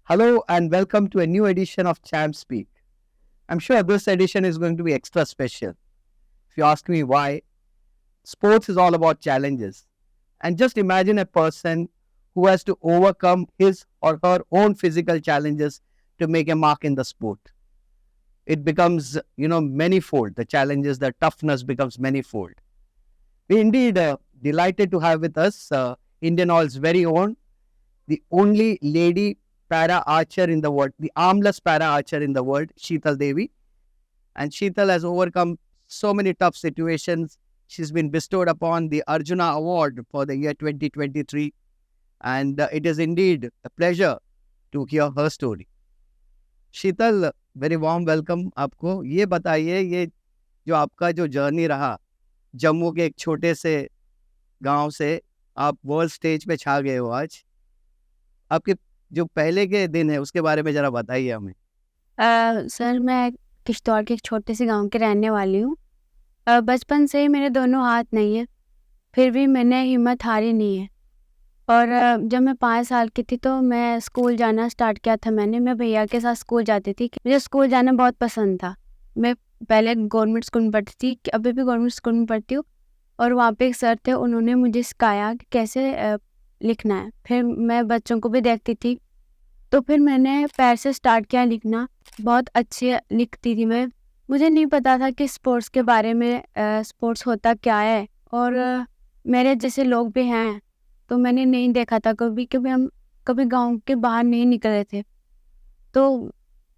Hello and welcome to a new edition of Champ Speak. I'm sure this edition is going to be extra special. If you ask me why, sports is all about challenges. And just imagine a person who has to overcome his or her own physical challenges to make a mark in the sport. It becomes, manifold. The challenges, the toughness becomes manifold. We indeed delighted to have with us Indian Oil's very own, the only lady para archer in the world, the armless para archer in the world, Sheetal Devi. And Sheetal has overcome so many tough situations. She's been bestowed upon the Arjuna Award for the year 2023. And it is indeed a pleasure to hear her story. Sheetal, very warm welcome आपको. ये बताइए, ये जो आपका जो journey रहा, जम्मू के एक छोटे से गांव से आप वर्ल्ड स्टेज पे छा गए हो आज. आपके जो पहले के दिन है उसके बारे में जरा बताइए हमें. सर मैं किश्तवाड़ के एक छोटे से गांव के रहने वाली हूँ. बचपन से ही मेरे दोनों हाथ नहीं है, फिर भी मैंने हिम्मत हारी नहीं है. और जब मैं 5 साल की थी तो मैं स्कूल जाना स्टार्ट किया था. मैं भैया के साथ स्कूल जाती थी. मुझे स्कूल जाना बहुत पसंद था. मैं पहले गवर्नमेंट स्कूल में पढ़ती थी, अभी भी गवर्नमेंट स्कूल में पढ़ती हूँ. और वहाँ पे एक सर थे, उन्होंने मुझे सिखाया कि कैसे लिखना है. फिर मैं बच्चों को भी देखती थी, तो फिर मैंने पैर से स्टार्ट किया लिखना. बहुत अच्छे लिखती थी मैं. मुझे नहीं पता था कि स्पोर्ट्स के बारे में, स्पोर्ट्स होता क्या है. और मेरे जैसे लोग भी हैं, तो मैंने नहीं देखा था कभी, क्योंकि हम कभी गांव के बाहर नहीं निकले थे. तो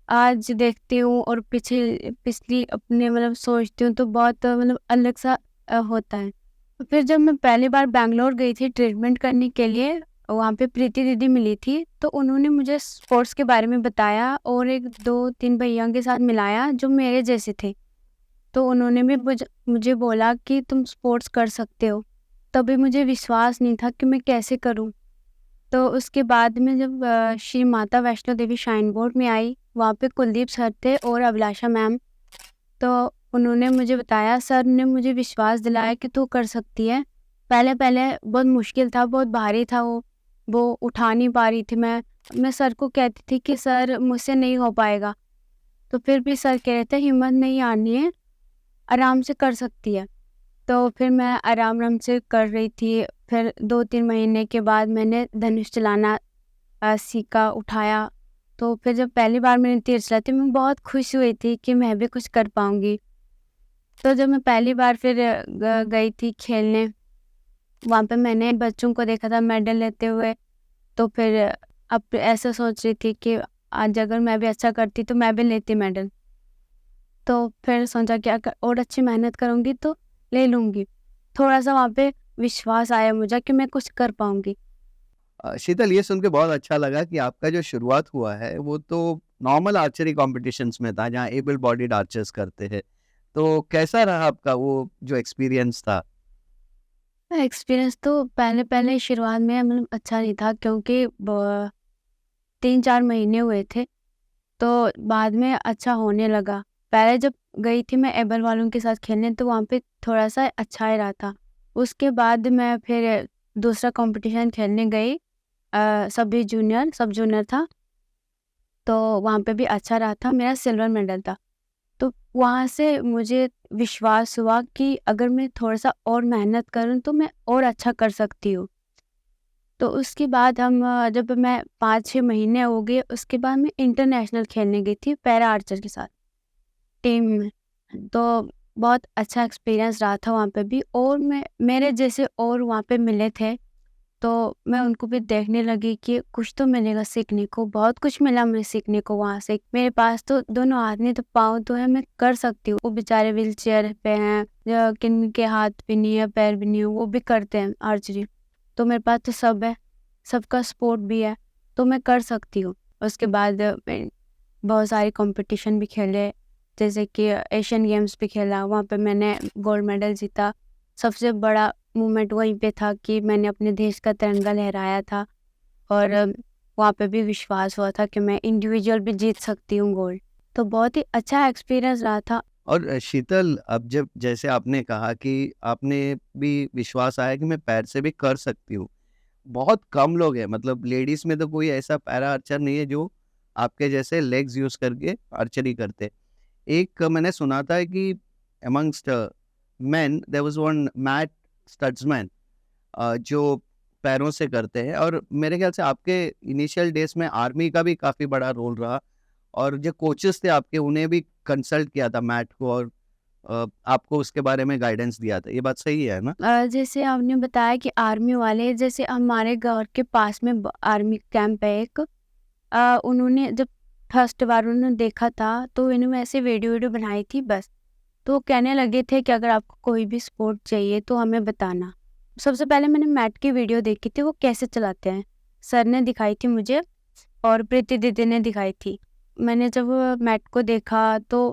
आज देखती हूँ और पिछली अपने सोचती हूँ तो बहुत अलग सा होता है. फिर जब मैं पहली बार बैंगलोर गई थी ट्रीटमेंट करने के लिए, वहाँ पे प्रीति दीदी मिली थी, तो उन्होंने मुझे स्पोर्ट्स के बारे में बताया और 1-2-3 भैया के साथ मिलाया जो मेरे जैसे थे. तो उन्होंने भी मुझे बोला कि तुम स्पोर्ट्स कर सकते हो. तभी मुझे विश्वास नहीं था कि मैं कैसे करूं. तो उसके बाद में जब श्री माता वैष्णो देवी श्राइन बोर्ड में आई, वहाँ पे कुलदीप सर थे और अभिलाषा मैम. तो उन्होंने मुझे बताया, सर ने मुझे विश्वास दिलाया कि तू कर सकती है. पहले बहुत मुश्किल था, बहुत भारी था. वो उठा नहीं पा रही थी. मैं सर को कहती थी कि सर मुझसे नहीं हो पाएगा. तो फिर भी सर कह रहे थे हिम्मत नहीं हारनी है, आराम से कर सकती है. तो फिर मैं आराम से कर रही थी. फिर 2-3 महीने के बाद मैंने धनुष चलाना सीखा, उठाया. तो फिर जब पहली बार मैंने तीर चलाई थी, मैं बहुत खुश हुई थी कि मैं भी कुछ कर पाऊँगी. तो जब मैं पहली बार फिर गई थी खेलने, वहाँ पे मैंने बच्चों को देखा था मेडल लेते हुए. तो फिर अब ऐसा सोच रही थी कि आज अगर मैं भी अच्छा करती तो मैं भी लेती मेडल. तो फिर सोचा कि अगर और अच्छी मेहनत करूँगी तो ले लूँगी. थोड़ा सा वहाँ पे विश्वास आया मुझे कि मैं कुछ कर पाऊँगी. शीतल, ये सुन के बहुत अच्छा लगा कि आपका जो शुरुआत हुआ है वो तो नॉर्मल आर्चरी कॉम्पिटिशंस में था, जहाँ एबल बॉडीड आर्चर्स करते हैं. तो कैसा रहा आपका वो जो एक्सपीरियंस था? एक्सपीरियंस तो पहले शुरुआत में अच्छा नहीं था, क्योंकि 3-4 महीने हुए थे. तो बाद में अच्छा होने लगा. पहले जब गई थी मैं एबल वालों के साथ खेलने, तो वहाँ पे थोड़ा सा अच्छा ही रहा था. उसके बाद मैं फिर दूसरा कंपटीशन खेलने गई. सब जूनियर था, तो वहाँ पे भी अच्छा रहा था. मेरा सिल्वर मेडल था. तो वहाँ से मुझे विश्वास हुआ कि अगर मैं थोड़ा सा और मेहनत करूँ तो मैं और अच्छा कर सकती हूँ. तो उसके बाद जब मैं 5-6 महीने हो गए, उसके बाद मैं इंटरनेशनल खेलने गई थी पैरा आर्चर के साथ टीम में. तो बहुत अच्छा एक्सपीरियंस रहा था वहाँ पे भी. और मेरे जैसे और वहाँ पे मिले थे, तो मैं उनको भी देखने लगी कि कुछ तो मिलेगा सीखने को. बहुत कुछ मिला मुझे सीखने को वहाँ से. मेरे पास तो दोनों हाथ नहीं तो पाँव तो है, मैं कर सकती हूँ. वो बेचारे व्हील चेयर पे हैं, किन के हाथ भी नहीं है, पैर भी नहीं है, वो भी करते हैं आर्चरी. तो मेरे पास तो सब है, सबका सपोर्ट भी है, तो मैं कर सकती हूँ. उसके बाद मैं बहुत सारे कंपटीशन भी खेले, जैसे कि एशियन गेम्स भी खेला. वहाँ पे मैंने गोल्ड मेडल जीता. सबसे बड़ा मोमेंट वहीं पे था कि मैंने अपने देश का तिरंगा लहराया था. और वहाँ पे भी विश्वास हुआ था कि मैं इंडिविजुअल भी जीत सकती हूँ गोल्ड. तो बहुत ही अच्छा एक्सपीरियंस रहा था. और शीतल, अब जब जैसे आपने कहा कि आपने भी विश्वास आया कि मैं पैर से भी कर सकती हूँ, बहुत कम लोग हैं, मतलब लेडीज में तो कोई ऐसा पैरा आर्चर नहीं है जो आपके जैसे लेग्स यूज करके आर्चरी करते। एक मैंने सुना था कि amongst men there was one मैट स्टड्समैन जो पैरों से करते हैं, और मेरे ख्याल से आपके इनिशियल डेज में आर्मी का भी काफ़ी बड़ा रोल रहा, और जो कोचेस थे आपके उन्हें भी कंसल्ट किया था मैट को, और आपको उसके बारे में गाइडेंस दिया था। ये बात सही है ना? जैसे आपने बताया कि आर्मी वाले, जैसे हमारे घर के पास में आर्मी कैंप है एक। उन्होंने जब फर्स्ट बार उन्होंने देखा था तो इन्होंने ऐसे वीडियो बनाई थी बस। तो वो कहने लगे थे कि अगर आपको कोई भी स्पोर्ट चाहिए तो हमें बताना। सबसे पहले मैंने मैट की वीडियो देखी थी, वो कैसे चलाते हैं, सर ने दिखाई थी मुझे और प्रीति दीदी ने दिखाई थी। मैंने जब मैट को देखा तो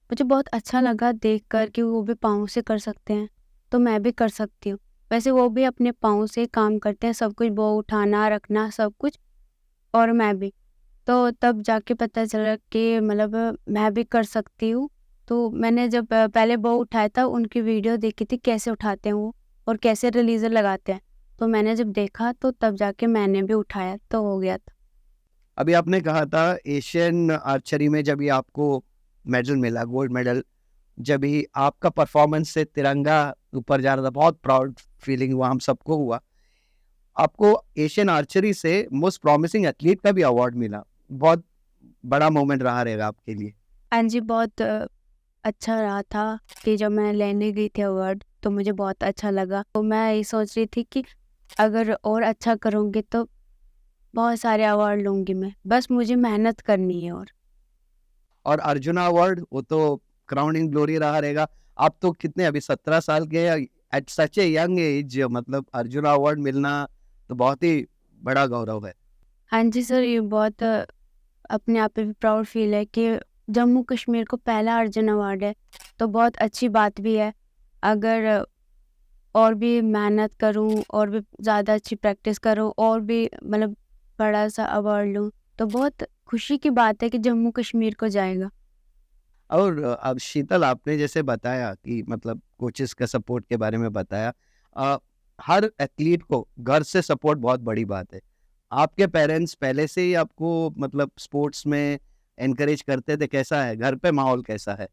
मुझे बहुत अच्छा लगा देखकर कि वो भी पाँव से कर सकते हैं, तो मैं भी कर सकती हूँ। वैसे वो भी अपने पाँव से काम करते हैं, सब कुछ, वो उठाना रखना सब कुछ, और मैं भी। तो तब जाके पता चला कि मतलब मैं भी कर सकती हूँ। तो मैंने जब पहले वो उठाया था, उनकी वीडियो देखी थी कैसे उठाते हैं वो और कैसे रिलीजर लगाते हैं। तो मैंने जब देखा तो तब जाके मैंने भी उठाया, तो हो गया था। अभी आपने कहा था एशियन आर्चरी में जब ये आपको मेडल मिला, गोल्ड मेडल, जब ही आपका परफॉर्मेंस से तिरंगा ऊपर जा रहा था, बहुत प्राउड फीलिंग हुआ, हम सबको हुआ। आपको एशियन आर्चरी से मोस्ट प्रॉमिसिंग एथलीट का भी अवार्ड मिला, बहुत बड़ा मोमेंट रहा रहेगा आपके लिए। हाँ जी, बहुत अच्छा रहा था कि जब मैं लेने गई थी अवार्ड तो मुझे बहुत अच्छा लगा। तो मैं ये सोच रही थी कि अगर और अच्छा करूँगी तो बहुत सारे अवार्ड लूँगी मैं, बस मुझे मेहनत करनी है। और अर्जुना अवार्ड, वो तो क्राउनिंग ग्लोरी रहा रहेगा। आप तो कितने अभी 17 साल के हैं, at such a young age, मतलब अर्जुना अवार्ड मिलना तो बहुत ही बड़ा गौरव है। हाँ जी सर, ये बहुत अपने आप पे भी प्राउड फील है कि जम्मू कश्मीर को पहला अर्जुन अवार्ड है, तो बहुत अच्छी बात भी है। अगर और भी मेहनत करूँ और भी ज़्यादा अच्छी प्रैक्टिस करूँ और भी मतलब बड़ा सा अवार्ड लूँ, तो बहुत खुशी की बात है कि जम्मू कश्मीर को जाएगा। और अब शीतल, आपने जैसे बताया कि मतलब कोचेस का सपोर्ट के बारे में बताया, हर एथलीट को घर से सपोर्ट बहुत बड़ी बात है। आपके पेरेंट्स पहले से ही आपको मतलब स्पोर्ट्स में एनकरेज करते थे? कैसा है घर पे माहौल, कैसा है?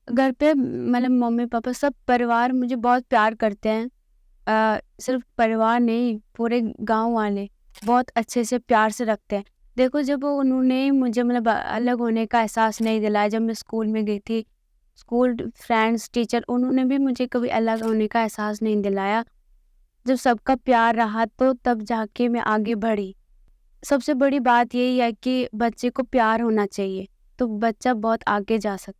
घर पे मतलब मम्मी पापा सब परिवार मुझे बहुत प्यार करते हैं। सिर्फ परिवार नहीं, पूरे गांव वाले बहुत अच्छे से प्यार से रखते हैं। देखो, जब उन्होंने मुझे मतलब अलग होने का एहसास नहीं दिलाया, जब मैं स्कूल में गई थी, स्कूल फ्रेंड्स टीचर उन्होंने भी मुझे कभी अलग होने का एहसास नहीं दिलाया। जब सबका प्यार रहा तो तब जाके मैं आगे बढ़ी। सबसे बड़ी बात यही है कि बच्चे को प्यार होना चाहिए, तो बच्चा बहुत आगे जा सकता।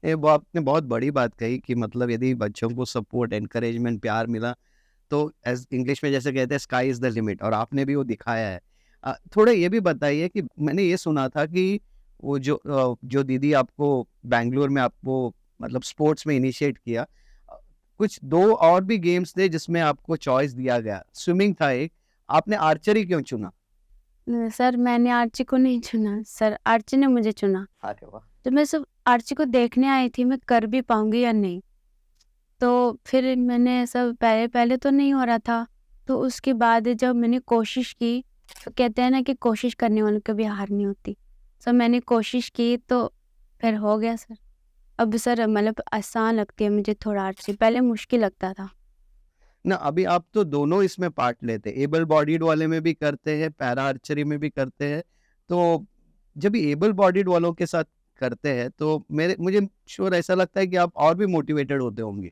ये वो आपने बहुत बड़ी बात कही कि मतलब यदि बच्चों को सपोर्ट, एनकरेजमेंट, प्यार मिला तो एज इंग्लिश में जैसे कहते हैं स्काई इज द लिमिट, और आपने भी वो दिखाया है। थोड़ा ये भी बताइए कि मैंने ये सुना था कि वो जो दीदी आपको बैंगलोर में आपको मतलब स्पोर्ट्स में इनिशिएट किया, कुछ दो और भी गेम्स थे जिसमें आपको चॉइस दिया गया, स्विमिंग था एक, आपने आर्चरी क्यों चुना? सर, मैंने आर्ची को नहीं चुना सर, आर्ची ने मुझे चुना। अरे वाह! तो मैं सिर्फ आर्ची को देखने आई थी, मैं कर भी पाऊंगी या नहीं। तो फिर मैंने सब पहले पहले तो नहीं हो रहा था, तो उसके बाद जब मैंने कोशिश की, तो कहते हैं ना कि कोशिश करने वालों की कभी हार नहीं होती। सर, मैंने कोशिश की तो फिर हो गया सर। अब सर मतलब आसान लगती है मुझे थोड़ा आर्ची, पहले मुश्किल लगता था। ना, अभी आप तो दोनों इसमें पार्ट लेते हैं, एबल बॉडीड वाले में भी करते हैं, पैरा आर्चरी में भी करते हैं। तो जब एबल बॉडीड वालों के साथ करते हैं तो मुझे श्योर ऐसा लगता है कि आप और भी मोटिवेटेड होते होंगे।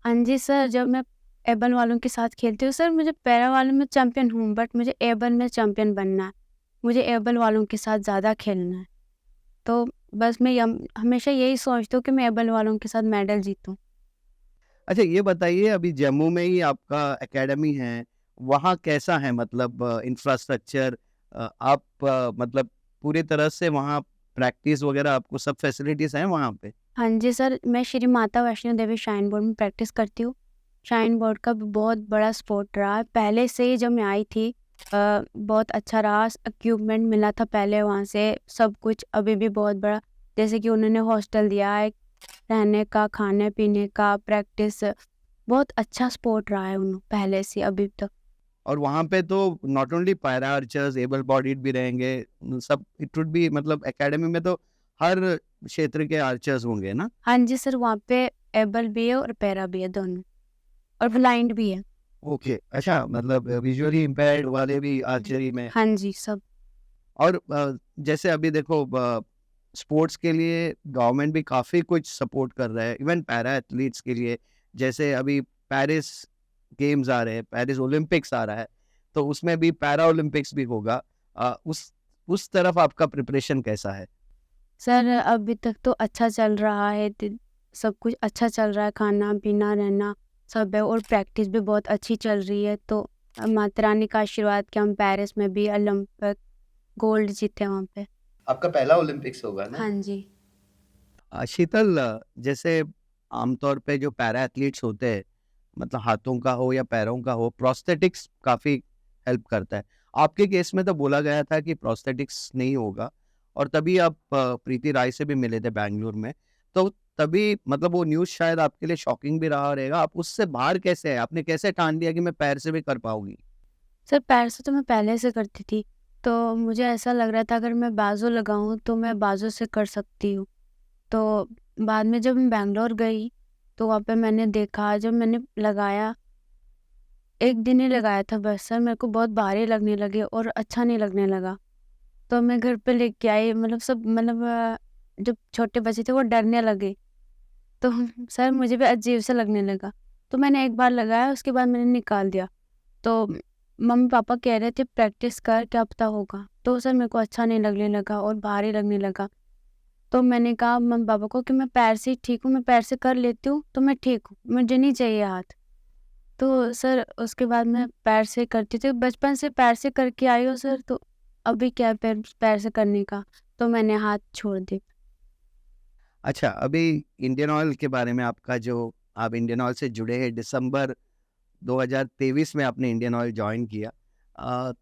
हाँ जी सर, जब मैं एबल वालों के साथ खेलती हूँ सर, मुझे पैरा वालों में चैंपियन हूँ, बट मुझे एबल में चैंपियन बनना है। मुझे एबल वालों के साथ ज़्यादा खेलना है। तो बस मैं हमेशा यही सोचती हूँ कि मैं एबल वालों के साथ मेडल जीतूँ। अच्छा, ये बताइए, अभी जम्मू में ही आपका एकेडमी है, वहाँ कैसा है मतलब इंफ्रास्ट्रक्चर? आप मतलब पूरी तरह से वहाँ प्रैक्टिस वगैरह, आपको सब फैसिलिटीज़ हैं वहाँ पे? हाँ जी सर, मैं श्री माता वैष्णो देवी श्राइन बोर्ड में प्रैक्टिस करती हूँ। श्राइन बोर्ड का भी बहुत बड़ा सपोर्ट रहा है। पहले से ही जब मैं आई थी बहुत अच्छा रहा, इक्विपमेंट मिला था पहले वहाँ से, सब कुछ अभी भी बहुत बड़ा। जैसे कि उन्होंने हॉस्टल दिया है, रहने का, खाने-पीने का, प्रैक्टिस, बहुत अच्छा सपोर्ट रहा है उन्हों पहले से अभी तक। और वहाँ पे तो not only para archers, able bodied भी रहेंगे, सब इट वुड बी, मतलब एकेडमी में तो हर क्षेत्र के आर्चर्स होंगे ना? हाँ जी सर, वहाँ पे एबल भी है और पैरा भी है दोनों, और ब्लाइंड भी है। ओके, अच्छा, मतलब विजुअली इम्पेयर्ड वाले भी आर्चरी में। हाँ जी, सब। और जैसे अभी देखो, स्पोर्ट्स के लिए गवर्नमेंट भी काफ़ी कुछ सपोर्ट कर रहा है, इवन पैरा एथलीट्स के लिए। जैसे अभी पेरिस गेम्स आ रहे हैं, पेरिस ओलंपिक्स आ रहा है, तो उसमें भी पैरा ओलंपिक्स भी होगा। उस तरफ आपका प्रिपरेशन कैसा है? सर अभी तक तो अच्छा चल रहा है, सब कुछ अच्छा चल रहा है, खाना पीना रहना सब है, और प्रैक्टिस भी बहुत अच्छी चल रही है। तो माता रानी का आशीर्वाद कि हम पेरिस में भी ओलंपिक गोल्ड जीते वहाँ पे। आपका पहला ओलंपिक्स होगा ना? हाँ जी। शीतल, जैसे आमतौर पे जो पैरा एथलीट्स होते हैं, मतलब हाथों का हो या पैरों का हो, प्रोस्थेटिक्स काफ़ी हेल्प करता है। आपके केस में तो बोला गया था कि प्रोस्थेटिक्स नहीं होगा, और तभी आप प्रीति राय से भी मिले थे बैंगलोर में। तो तभी मतलब वो न्यूज़ शायद आपके लिए शॉकिंग भी रहा रहेगा। आप उससे बाहर कैसे आए? आपने कैसे ठान लिया कि मैं पैर से भी कर पाऊँगी? सर पैर से तो मैं पहले से करती थी, तो मुझे ऐसा लग रहा था अगर मैं बाजू लगाऊँ तो मैं बाजू से कर सकती हूँ। तो बाद में जब मैं बैंगलोर गई, तो वहाँ पे मैंने देखा, जब मैंने लगाया, 1 दिन ही लगाया था बस सर, मेरे को बहुत भारी लगने लगे और अच्छा नहीं लगने लगा। तो मैं घर पे लेके आई, मतलब सब, मतलब जो छोटे बच्चे थे वो डरने लगे। तो सर मुझे भी अजीब सा लगने लगा। तो मैंने एक बार लगाया, उसके बाद मैंने निकाल दिया। तो मम्मी पापा कह रहे थे प्रैक्टिस कर, क्या पता होगा। तो सर मेरे को अच्छा नहीं लगने लगा और भारी लगने लगा। तो मैंने कहा मम्मी पापा को कि मैं पैर से ही ठीक हूँ, मैं पैर से कर लेती हूँ तो मैं ठीक हूँ, मुझे नहीं चाहिए हाथ। तो सर उसके बाद मैं पैर से करती थी, बचपन से पैर से करके आई हूँ सर। तो अभी क्या है पैर पैर से करने का, तो मैंने हाथ छोड़ दी। अच्छा, अभी इंडियन ऑयल के बारे में, आपका जो आप इंडियन ऑयल से जुड़े हैं, दिसंबर 2023 में आपने इंडियन ऑयल जॉइन किया।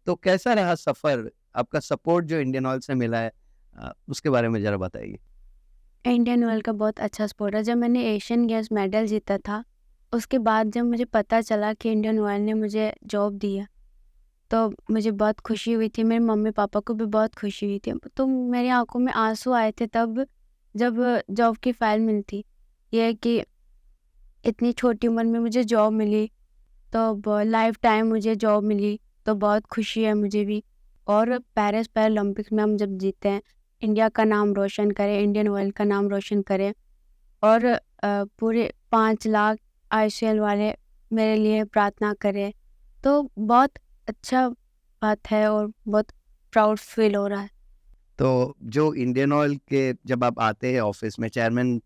तो कैसा रहा सफ़र? आपका सपोर्ट जो इंडियन ऑयल से मिला है, उसके बारे में ज़रा बताइए। इंडियन ऑयल का बहुत अच्छा सपोर्ट है। जब मैंने एशियन गेम्स मेडल जीता था, उसके बाद जब मुझे पता चला कि इंडियन ऑयल ने मुझे जॉब दी है, तो मुझे बहुत खुशी हुई थी, मेरे मम्मी पापा को भी बहुत खुशी हुई थी। तो मेरी आंखों में आंसू आए थे तब, जब जॉब की फाइल मिली थी। ये है कि इतनी छोटी उम्र में मुझे जॉब मिली, तो लाइफ टाइम मुझे जॉब मिली, तो बहुत खुशी है मुझे भी। और पेरिस पैरालंपिक्स में हम जब जीते हैं, इंडिया का नाम रोशन करें, इंडियन ऑयल का नाम रोशन करें, और पूरे 5 लाख आईसीएल वाले मेरे लिए प्रार्थना करें, तो बहुत अच्छा बात है और बहुत प्राउड फील हो रहा है। तो जो इंडियन ऑयल के जब आप आते हैं ऑफिस में, चेयरमैन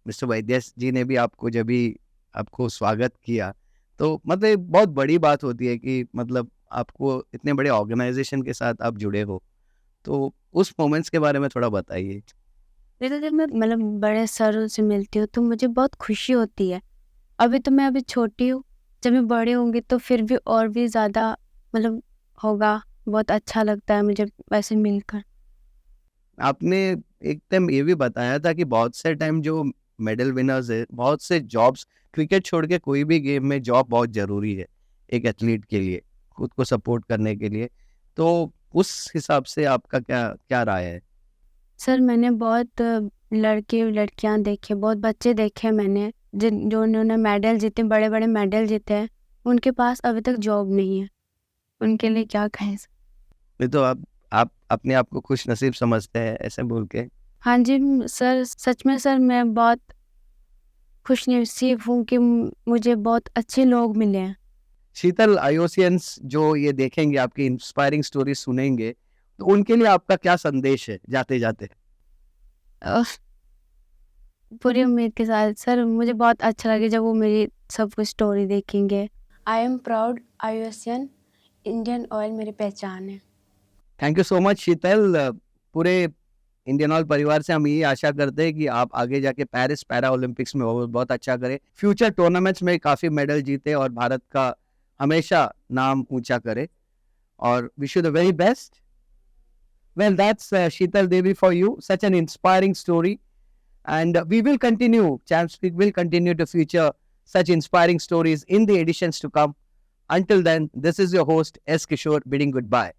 मिस्टर वैद्य जी ने भी आपको जब भी आपको स्वागत किया, तो मतलब एक बहुत बड़ी बात होती है कि मतलब आपको इतने बड़े ऑर्गेनाइजेशन के साथ आप जुड़े हो। तो उस मोमेंट्स के बारे में थोड़ा बताइए। देखो जब मैं मतलब बड़े सरों से मिलती हूँ तो मुझे बहुत खुशी होती है। अभी छोटी हूँ, जब मैं बड़े होंगी तो फिर भी और भी ज़्यादा मतलब होगा, बहुत अच्छा लगता है मुझे वैसे मिलकर। आपने एकदम ये भी बताया था कि बहुत से टाइम जो मेडल विनर्स है, बहुत से जॉब्स, क्रिकेट छोड़ के कोई भी गेम में जॉब बहुत ज़रूरी है एक एथलीट के लिए, खुद को सपोर्ट करने के लिए। तो उस हिसाब से आपका क्या क्या राय है? सर मैंने बहुत लड़के लड़कियां देखे, बहुत बच्चे देखे मैंने, जिन जो उन्होंने मेडल जीते, बड़े बड़े मेडल जीते हैं, उनके पास अभी तक जॉब नहीं है। उनके लिए क्या कहें सर? ये तो आप अपने आप को खुश नसीब समझते हैं ऐसे बोल के। हाँ जी सर, सच में सर मैं बहुत खुशनसीब हूँ कि मुझे बहुत अच्छे लोग मिले हैं। शीतल, आईओसीएंस जो ये देखेंगे, आपकी इंस्पायरिंग स्टोरी सुनेंगे, तो उनके लिए आपका क्या संदेश है जाते जाते? अ, पूरी उम्मीद के साथ सर, मुझे बहुत अच्छा लगे जब वो मेरी सब कुछ स्टोरी देखेंगे। I am proud IOCian, Indian oil मेरी पहचान है। Thank you so much Sheetal. पूरे इंडियन ऑयल परिवार से हम यही आशा करते हैं कि आप आगे जाके पेरिस पैरा ओलंपिक्स में बहुत अच्छा करें, फ्यूचर टूर्नामेंट्स में काफ़ी मेडल जीते और भारत का हमेशा नाम ऊंचा करे, और wish you the very best. Well, that's Sheetal Devi for you. Such an inspiring story. And we will continue, Champ Speak will continue to feature such inspiring stories in the editions to come. Until then, this is your host S. Kishore bidding goodbye.